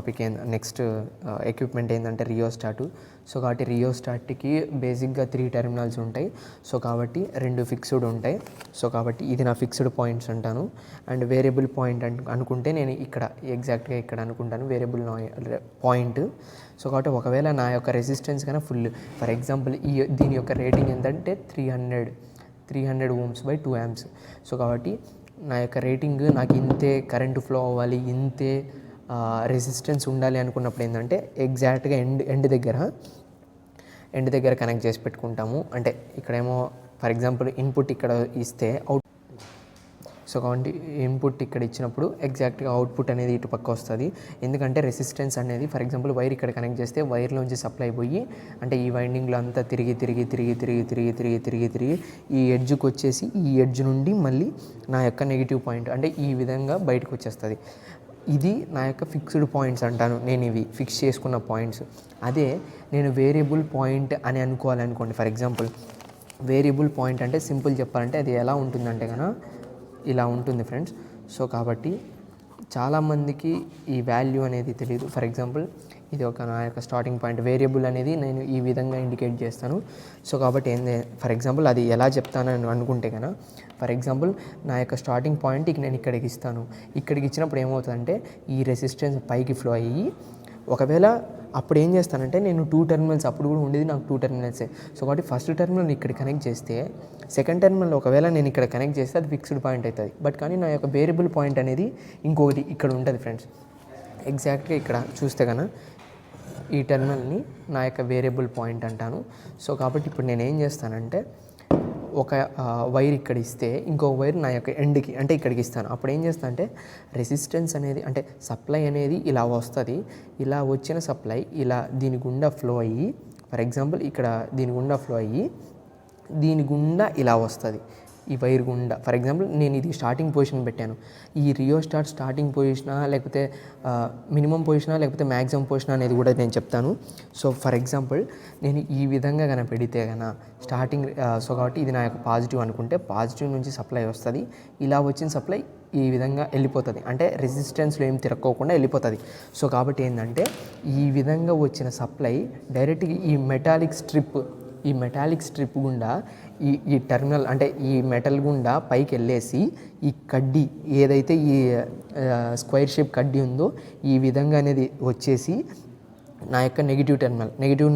Topic next equipment ఏంటంటే rheostat. So కాబట్టి రియోస్టాట్కి బేసిక్గా 3 టెర్మినల్స్ ఉంటాయి. సో కాబట్టి 2 ఫిక్స్డ్ ఉంటాయి. సో కాబట్టి ఇది నా ఫిక్స్డ్ పాయింట్స్ అంటాను. అండ్ వేరియబుల్ పాయింట్ అనుకుంటే నేను ఇక్కడ ఎగ్జాక్ట్గా ఇక్కడ అనుకుంటాను వేరియబుల్ పాయింట్. సో కాబట్టి ఒకవేళ నా యొక్క రెసిస్టెన్స్ కన్నా ఫుల్, ఫర్ ఎగ్జాంపుల్ దీని యొక్క రేటింగ్ ఏంటంటే 300 ohms by 2 amps. సో కాబట్టి నా యొక్క రేటింగ్ నాకు ఇంతే కరెంటు ఫ్లో అవ్వాలి, ఇంతే రెసిస్టెన్స్ ఉండాలి అనుకున్నప్పుడు ఏంటంటే ఎగ్జాక్ట్గా ఎండ్ దగ్గర కనెక్ట్ చేసి పెట్టుకుంటాము. అంటే ఇక్కడేమో ఫర్ ఎగ్జాంపుల్ ఇన్పుట్ ఇక్కడ ఇస్తే సో కాబట్టి ఇన్పుట్ ఇక్కడ ఇచ్చినప్పుడు ఎగ్జాక్ట్గా అవుట్పుట్ అనేది ఇటు పక్క వస్తుంది. ఎందుకంటే రెసిస్టెన్స్ అనేది ఫర్ ఎగ్జాంపుల్ వైర్ ఇక్కడ కనెక్ట్ చేస్తే వైర్లోంచి సప్లై పోయి అంటే ఈ వైండింగ్లో అంతా తిరిగి ఈ ఎడ్జ్కి వచ్చేసి ఈ ఎడ్జ్ నుండి మళ్ళీ నా యొక్క నెగిటివ్ పాయింట్ అంటే ఈ విధంగా బయటకు వచ్చేస్తుంది. ఇది నా యొక్క ఫిక్స్డ్ పాయింట్స్ అంటాను. నేను ఇవి ఫిక్స్ చేసుకున్న పాయింట్స్. అదే నేను వేరియబుల్ పాయింట్ అని అనుకోవాలనుకోండి. ఫర్ ఎగ్జాంపుల్ వేరియబుల్ పాయింట్ అంటే సింపుల్ చెప్పాలంటే అది ఎలా ఉంటుందంటే కనుక ఇలా ఉంటుంది ఫ్రెండ్స్. సో కాబట్టి చాలామందికి ఈ వాల్యూ అనేది తెలియదు. ఫర్ ఎగ్జాంపుల్ ఇది ఒక నా యొక్క స్టార్టింగ్ పాయింట్. వేరియబుల్ అనేది నేను ఈ విధంగా ఇండికేట్ చేస్తాను. సో కాబట్టి ఫర్ ఎగ్జాంపుల్ అది ఎలా చెప్తానని అనుకుంటే కనుక ఫర్ ఎగ్జాంపుల్ నా యొక్క స్టార్టింగ్ పాయింట్ నేను ఇక్కడికి ఇస్తాను. ఇక్కడికి ఇచ్చినప్పుడు ఏమవుతుందంటే ఈ రెసిస్టెన్స్ పైకి ఫ్లో అయ్యి ఒకవేళ అప్పుడు ఏం చేస్తానంటే నేను 2 టెర్మినల్స్ అప్పుడు కూడా ఉండేది నాకు 2 టెర్మినల్సే. సో కాబట్టి ఫస్ట్ టెర్మినల్ ఇక్కడ కనెక్ట్ చేస్తే సెకండ్ టెర్మినల్ ఒకవేళ నేను ఇక్కడ కనెక్ట్ చేస్తే అది ఫిక్స్డ్ పాయింట్ అవుతుంది. బట్ కానీ నా యొక్క వేరియబుల్ పాయింట్ అనేది ఇంకొకటి ఇక్కడ ఉంటుంది ఫ్రెండ్స్. ఎగ్జాక్ట్గా ఇక్కడ చూస్తే కనుక ఈ టెర్మినల్ని నా యొక్క వేరియబుల్ పాయింట్ అంటాను. సో కాబట్టి ఇప్పుడు నేను ఏం చేస్తానంటే ఒక వైర్ ఇక్కడ ఇస్తే ఇంకో వైర్ నా యొక్క ఎండ్కి అంటే ఇక్కడికి ఇస్తాను. అప్పుడు ఏం చేస్తాను అంటే రెసిస్టెన్స్ అనేది అంటే సప్లై అనేది ఇలా వస్తుంది. ఇలా వచ్చిన సప్లై ఇలా దీని గుండా ఫ్లో అయ్యి ఫర్ ఎగ్జాంపుల్ ఇక్కడ దీని గుండా ఫ్లో అయ్యి దీని గుండా ఇలా వస్తుంది ఈ వైర్ గుండా. ఫర్ ఎగ్జాంపుల్ నేను ఇది స్టార్టింగ్ పొజిషన్ పెట్టాను. ఈ రియోస్టాట్ స్టార్టింగ్ పొజిషనా లేకపోతే మినిమం పొజిషనా లేకపోతే మ్యాక్సిమం పొజిషనా అనేది కూడా నేను చెప్తాను. సో ఫర్ ఎగ్జాంపుల్ నేను ఈ విధంగా కనుక పెడితే కనుక స్టార్టింగ్ సో కాబట్టి ఇది నా యొక్క పాజిటివ్ అనుకుంటే పాజిటివ్ నుంచి సప్లై వస్తుంది. ఇలా వచ్చిన సప్లై ఈ విధంగా వెళ్ళిపోతుంది. అంటే రెసిస్టెన్స్లో ఏం తిరక్కోకుండా వెళ్ళిపోతుంది. సో కాబట్టి ఏంటంటే ఈ విధంగా వచ్చిన సప్లై డైరెక్ట్గా ఈ మెటాలిక్ స్ట్రిప్ గుండా ఈ టెర్మినల్ అంటే ఈ మెటల్ గుండా పైకి వెళ్ళేసి ఈ కడ్డీ ఏదైతే ఈ స్క్వైర్ షేప్ కడ్డీ ఉందో ఈ విధంగా అనేది వచ్చేసి నా యొక్క నెగిటివ్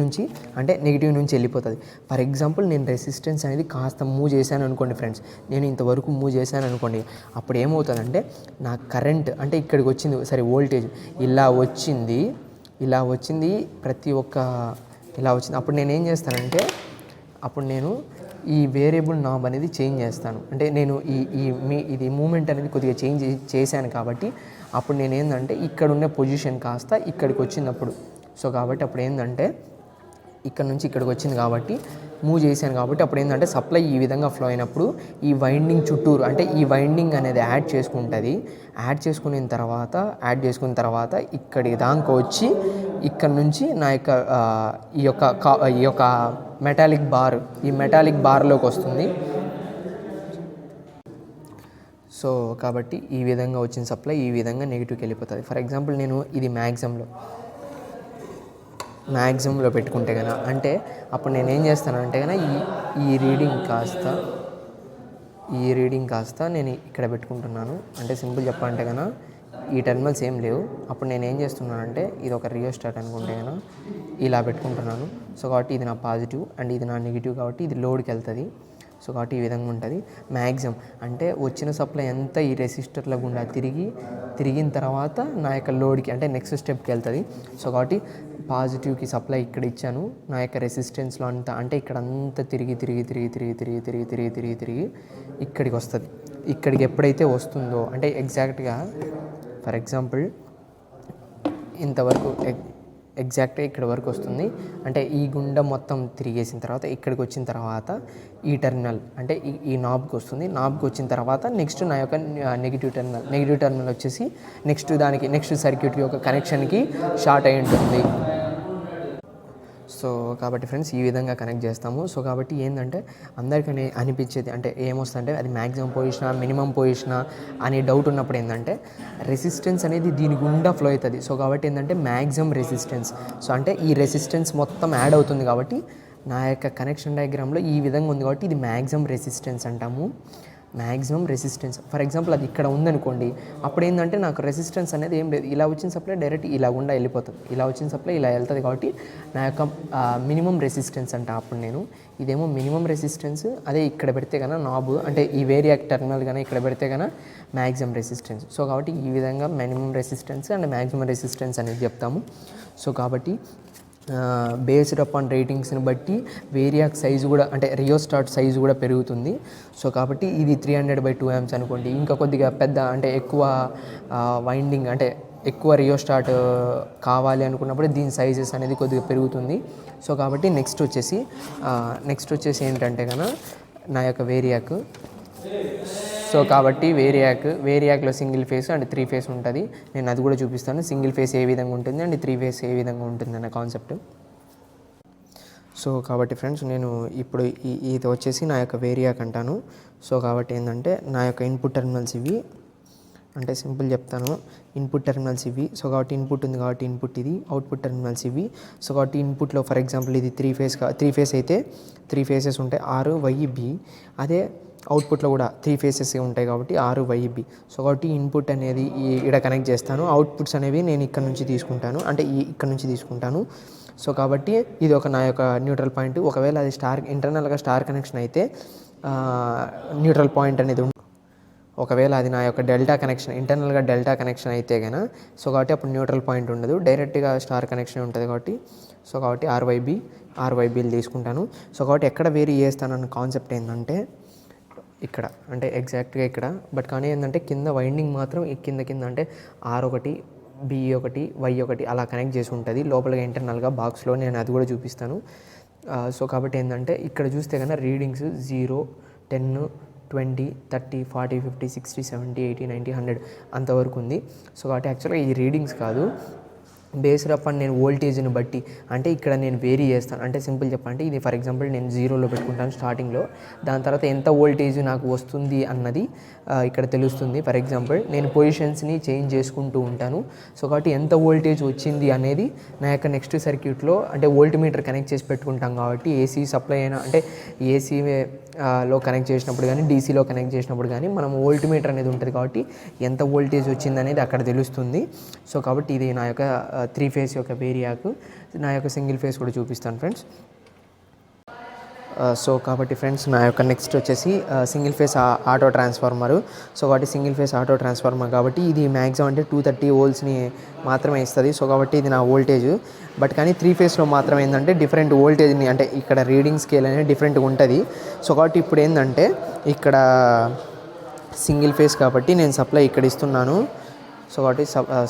నుంచి వెళ్ళిపోతుంది. ఫర్ ఎగ్జాంపుల్ నేను రెసిస్టెన్స్ అనేది కాస్త మూవ్ చేశాను అనుకోండి ఫ్రెండ్స్, నేను ఇంతవరకు మూవ్ చేశాను అనుకోండి, అప్పుడు ఏమవుతుందంటే నా కరెంట్ అంటే ఇక్కడికి వచ్చింది సరే వోల్టేజ్ ఇలా వచ్చింది ప్రతి ఒక్క ఇలా వచ్చింది. అప్పుడు నేను ఏం చేస్తానంటే అప్పుడు నేను ఈ వేరియబుల్ నాబ్ అనేది చేంజ్ చేస్తాను. అంటే నేను ఇది మూమెంట్ అనేది కొద్దిగా చేంజ్ చేశాను కాబట్టి అప్పుడు నేను ఏంటంటే ఇక్కడ ఉన్న పొజిషన్ కాస్త ఇక్కడికి వచ్చినప్పుడు సో కాబట్టి అప్పుడు ఏంటంటే ఇక్కడ నుంచి ఇక్కడికి వచ్చింది కాబట్టి మూవ్ చేశాను కాబట్టి అప్పుడు ఏంటంటే సప్లై ఈ విధంగా ఫ్లో అయినప్పుడు ఈ వైండింగ్ చుట్టూరు అంటే ఈ వైండింగ్ అనేది యాడ్ చేసుకున్న తర్వాత ఇక్కడి దాకా వచ్చి ఇక్కడ నుంచి నా యొక్క ఈ యొక్క మెటాలిక్ బార్లోకి వస్తుంది. సో కాబట్టి ఈ విధంగా వచ్చిన సప్లై ఈ విధంగా నెగిటివ్కి వెళ్ళిపోతుంది. ఫర్ ఎగ్జాంపుల్ నేను ఇది మ్యాక్సిమంలో పెట్టుకుంటే కనుక అంటే అప్పుడు నేను ఏం చేస్తానంటే కనుక ఈ రీడింగ్ కాస్త నేను ఇక్కడ పెట్టుకుంటున్నాను. అంటే సింపుల్ చెప్పాలంటే కనుక ఈ టెర్మినల్స్ ఏం లేవు. అప్పుడు నేను ఏం చేస్తున్నానంటే ఇది ఒక రియోస్టాట్ అనుకుంటే కనుక ఇలా పెట్టుకుంటున్నాను. సో కాబట్టి ఇది నా పాజిటివ్ అండ్ ఇది నా నెగిటివ్ కాబట్టి ఇది లోడ్కి వెళ్తుంది. సో కాబట్టి ఈ విధంగా ఉంటుంది. మ్యాక్సిమం అంటే వచ్చిన సప్లై అంతా ఈ రెసిస్టర్ల గుండా తిరిగిన తర్వాత నా యొక్క లోడ్కి అంటే నెక్స్ట్ స్టెప్కి వెళ్తుంది. సో కాబట్టి పాజిటివ్కి సప్లై ఇక్కడ ఇచ్చాను. నా యొక్క రెసిస్టెన్స్లో అంతా అంటే ఇక్కడ అంతా తిరిగి ఇక్కడికి వస్తుంది. ఇక్కడికి ఎప్పుడైతే వస్తుందో అంటే ఎగ్జాక్ట్గా ఫర్ ఎగ్జాంపుల్ ఇంతవరకు ఎగ్జాక్ట్గా ఇక్కడ వరకు వస్తుంది. అంటే ఈ గుండా మొత్తం తిరిగేసిన తర్వాత ఇక్కడికి వచ్చిన తర్వాత ఈ టెర్మినల్ అంటే ఈ నాబ్కి వస్తుంది. నాబ్కి వచ్చిన తర్వాత నెక్స్ట్ నా యొక్క నెగిటివ్ టెర్మినల్ వచ్చేసి నెక్స్ట్ సర్క్యూట్ యొక్క కనెక్షన్కి షార్ట్ అయి ఉంటుంది. సో కాబట్టి ఫ్రెండ్స్ ఈ విధంగా కనెక్ట్ చేస్తాము. సో కాబట్టి ఏంటంటే అందరికీ అనిపించేది అంటే ఏమొస్తుందంటే అది మ్యాక్సిమం పొజిషనా మినిమం పొజిషనా అనే డౌట్ ఉన్నప్పుడు ఏంటంటే రెసిస్టెన్స్ అనేది దీని గుండా ఫ్లో అవుతుంది. సో కాబట్టి ఏంటంటే మ్యాక్సిమం రెసిస్టెన్స్. సో అంటే ఈ రెసిస్టెన్స్ మొత్తం యాడ్ అవుతుంది కాబట్టి నా యొక్క కనెక్షన్ డయాగ్రామ్లో ఈ విధంగా ఉంది కాబట్టి ఇది మ్యాక్సిమం రెసిస్టెన్స్ అంటాము. మ్యాక్సిమం రెసిస్టెన్స్ ఫర్ ఎగ్జాంపుల్ అది ఇక్కడ ఉందనుకోండి, అప్పుడు ఏంటంటే నాకు రెసిస్టెన్స్ అనేది ఏం లేదు, ఇలా వచ్చిన సప్లై డైరెక్ట్ ఇలా గుండా వెళ్ళిపోతుంది, ఇలా వచ్చిన సప్లై ఇలా వెళ్తుంది కాబట్టి నా యొక్క మినిమం రెసిస్టెన్స్ అంట అప్పుడు నేను. ఇదేమో మినిమం రెసిస్టెన్స్, అదే ఇక్కడ పెడితే కన్నా నాబ్ అంటే ఈ వేరియాక్ టెర్మినల్ కానీ ఇక్కడ పెడితే కన్నా మ్యాక్సిమం రెసిస్టెన్స్. సో కాబట్టి ఈ విధంగా minimum resistance and maximum resistance అనేది చెప్తాము. సో కాబట్టి బేస్డ్ అపాన్ రేటింగ్స్ని బట్టి వేరియాక్ సైజు కూడా అంటే రియోస్టాట్ సైజు కూడా పెరుగుతుంది. సో కాబట్టి ఇది 300/2 amps అనుకోండి, ఇంకా కొద్దిగా పెద్ద అంటే ఎక్కువ వైండింగ్ అంటే ఎక్కువ రియోస్టాట్ కావాలి అనుకున్నప్పుడు దీని సైజెస్ అనేది కొద్దిగా పెరుగుతుంది. సో కాబట్టి నెక్స్ట్ వచ్చేసి ఏంటంటే కన్నా నా యొక్క వేరియాక్. సో కాబట్టి వేరియాక్లో సింగిల్ ఫేస్ అండ్ 3 ఫేస్ ఉంటుంది. నేను అది కూడా చూపిస్తాను, సింగిల్ ఫేస్ ఏ విధంగా ఉంటుంది అండ్ 3 ఫేస్ ఏ విధంగా ఉంటుంది అన్న కాన్సెప్ట్. సో కాబట్టి ఫ్రెండ్స్ నేను ఇప్పుడు ఇది వచ్చేసి నా యొక్క వేరియాక్ అంటాను. సో కాబట్టి ఏంటంటే నా యొక్క ఇన్పుట్ టెర్మినల్స్ ఇవి, అంటే సింపుల్ చెప్తాను, ఇన్పుట్ టెర్మినల్స్ ఇవి. సో కాబట్టి ఇన్పుట్ ఉంది కాబట్టి ఇన్పుట్ ఇది, అవుట్పుట్ టెర్మినల్స్ ఇవి. సో కాబట్టి ఇన్పుట్లో ఫర్ ఎగ్జాంపుల్ ఇది 3 ఫేస్ అయితే 3 ఫేసెస్ ఉంటాయి RYB. అదే అవుట్పుట్లో కూడా 3 ఫేసెస్ ఉంటాయి కాబట్టి RYB. సో కాబట్టి ఇన్పుట్ అనేది ఇక్కడ కనెక్ట్ చేస్తాను, అవుట్పుట్స్ అనేవి నేను ఇక్కడ నుంచి తీసుకుంటాను, అంటే ఇక్కడ నుంచి తీసుకుంటాను. సో కాబట్టి ఇది ఒక నా యొక్క న్యూట్రల్ పాయింట్. ఒకవేళ అది ఇంటర్నల్గా స్టార్ కనెక్షన్ అయితే న్యూట్రల్ పాయింట్ అనేది ఒకవేళ అది నా యొక్క డెల్టా కనెక్షన్ ఇంటర్నల్గా డెల్టా కనెక్షన్ అయితే కనుక సో కాబట్టి అప్పుడు న్యూట్రల్ పాయింట్ ఉండదు, డైరెక్ట్గా స్టార్ కనెక్షన్ ఉంటుంది కాబట్టి. సో కాబట్టి RYBలు తీసుకుంటాను. సో కాబట్టి ఎక్కడ వేరీ చేస్తానన్న కాన్సెప్ట్ ఏంటంటే ఇక్కడ, అంటే ఎగ్జాక్ట్గా ఇక్కడ. బట్ కానీ ఏంటంటే కింద వైండింగ్ మాత్రం కింద అంటే R1 B1 Y1 అలా కనెక్ట్ చేసి ఉంటుంది లోపలగా ఇంటర్నల్గా బాక్స్లో. నేను అది కూడా చూపిస్తాను. సో కాబట్టి ఏంటంటే ఇక్కడ చూస్తే కన్నా రీడింగ్స్ 0, 10, 20, 30, 40, 50, 60, 70, 80, 90, 100 అంతవరకు ఉంది. సో కాబట్టి యాక్చువల్గా ఈ రీడింగ్స్ కాదు, బేస్డ్ అపాన్ నేను వోల్టేజ్ని బట్టి అంటే ఇక్కడ నేను వేరీ చేస్తాను. అంటే సింపుల్ చెప్పంటే ఇది ఫర్ ఎగ్జాంపుల్ నేను 0లో పెట్టుకుంటాను స్టార్టింగ్లో, దాని తర్వాత ఎంత వోల్టేజ్ నాకు వస్తుంది అన్నది ఇక్కడ తెలుస్తుంది. ఫర్ ఎగ్జాంపుల్ నేను పొజిషన్స్ని చేంజ్ చేసుకుంటూ ఉంటాను. సో కాబట్టి ఎంత వోల్టేజ్ వచ్చింది అనేది నా యొక్క నెక్స్ట్ సర్క్యూట్లో అంటే వోల్ట్ మీటర్ కనెక్ట్ చేసి పెట్టుకుంటాం కాబట్టి ఏసీ సప్లై అయినా అంటే ఏసీలో కనెక్ట్ చేసినప్పుడు కానీ డీసీలో కనెక్ట్ చేసినప్పుడు కానీ మనం వోల్ట్ మీటర్ అనేది ఉంటుంది కాబట్టి ఎంత వోల్టేజ్ వచ్చింది అనేది అక్కడ తెలుస్తుంది. సో కాబట్టి ఇది నా యొక్క 3 ఫేస్ యొక్క వేరియాక్. నా యొక్క సింగిల్ ఫేస్ కూడా చూపిస్తాను ఫ్రెండ్స్. సో కాబట్టి ఫ్రెండ్స్ నా యొక్క నెక్స్ట్ వచ్చేసి single phase auto transformer. So కాబట్టి సింగిల్ ఫేస్ ఆటో ట్రాన్స్ఫార్మర్ కాబట్టి ఇది మ్యాక్సిమం అంటే 230 voltsని మాత్రమే ఇస్తుంది. సో కాబట్టి ఇది నా వోల్టేజ్. బట్ కానీ 3 ఫేస్లో మాత్రం ఏంటంటే డిఫరెంట్ వోల్టేజ్ని అంటే ఇక్కడ రీడింగ్ స్కేల్ అనేది డిఫరెంట్గా ఉంటుంది. సో కాబట్టి ఇప్పుడు ఏంటంటే ఇక్కడ సింగిల్ ఫేస్ కాబట్టి నేను సప్లై ఇక్కడ ఇస్తున్నాను. సో కాబట్టి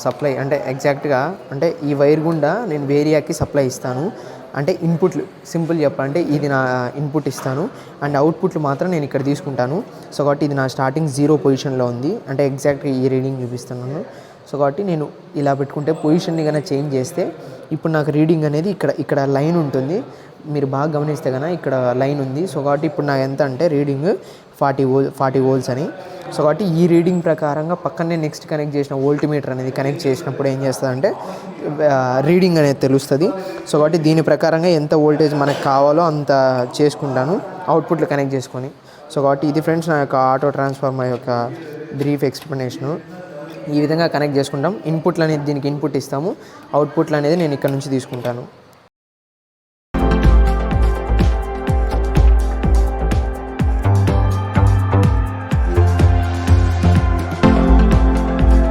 సప్లై అంటే ఎగ్జాక్ట్గా అంటే ఈ వైర్ గుండా నేను వేరియాకి సప్లై ఇస్తాను. అంటే ఇన్పుట్లు సింపుల్ చెప్పాలంటే ఇది నా ఇన్పుట్ ఇస్తాను అండ్ అవుట్పుట్లు మాత్రం నేను ఇక్కడ తీసుకుంటాను. సో కాబట్టి ఇది నా స్టార్టింగ్ 0 పొజిషన్లో ఉంది, అంటే ఎగ్జాక్ట్గా ఈ రీడింగ్ చూపిస్తున్నాను. సో కాబట్టి నేను ఇలా పెట్టుకుంటే పొజిషన్ని కన్నా చేంజ్ చేస్తే ఇప్పుడు నాకు రీడింగ్ అనేది ఇక్కడ లైన్ ఉంటుంది, మీరు బాగా గమనిస్తే కన్నా ఇక్కడ లైన్ ఉంది. సో కాబట్టి ఇప్పుడు నాకు ఎంత అంటే రీడింగ్ 40 volts అని. సో కాబట్టి ఈ రీడింగ్ ప్రకారంగా పక్కనే నెక్స్ట్ కనెక్ట్ చేసిన వోల్ట్ మీటర్ అనేది కనెక్ట్ చేసినప్పుడు ఏం చేస్తుందంటే రీడింగ్ అనేది తెలుస్తుంది. సో కాబట్టి దీని ప్రకారంగా ఎంత వోల్టేజ్ మనకు కావాలో అంత చేసుకుంటాను అవుట్పుట్లు కనెక్ట్ చేసుకొని. సో కాబట్టి ఇది ఫ్రెండ్స్ నా యొక్క ఆటో ట్రాన్స్ఫార్మర్ యొక్క బ్రీఫ్ ఎక్స్ప్లెనేషను. ఈ విధంగా కనెక్ట్ చేసుకుంటాం. ఇన్పుట్లు అనేది దీనికి ఇన్పుట్ ఇస్తాము, అవుట్పుట్లు అనేది నేను ఇక్కడ నుంచి తీసుకుంటాను.